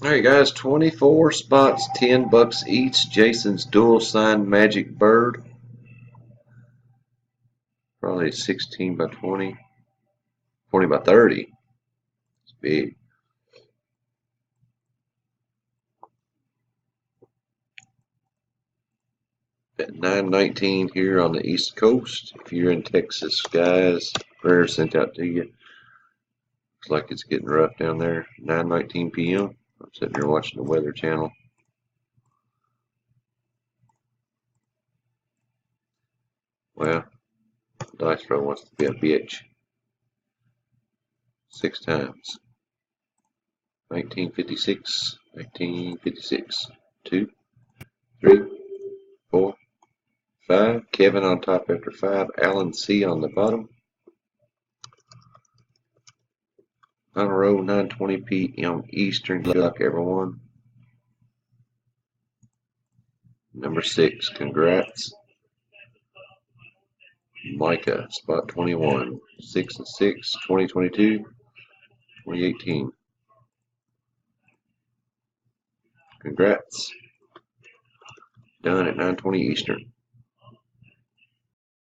Alright guys, 24 spots, $10 each. Jason's dual signed Magic Bird. Probably 16 by 20. 20 by 30. It's big. At 9:19 here on the East Coast. If you're in Texas, guys, prayer sent out to you. Looks like it's getting rough down there. 9:19 p.m. I'm sitting here watching the Weather Channel. Well, dice roll wants to be a bitch. 6 times. 1956, 1956. 2, 3, 4, 5. Kevin on top after 5. Alan C on the bottom. On a roll, 9:20 p.m. Eastern. Good luck, everyone. Number 6, congrats. Micah, spot 21. 6 and 6, 2022, 2018. Congrats. Done at 9:20 Eastern.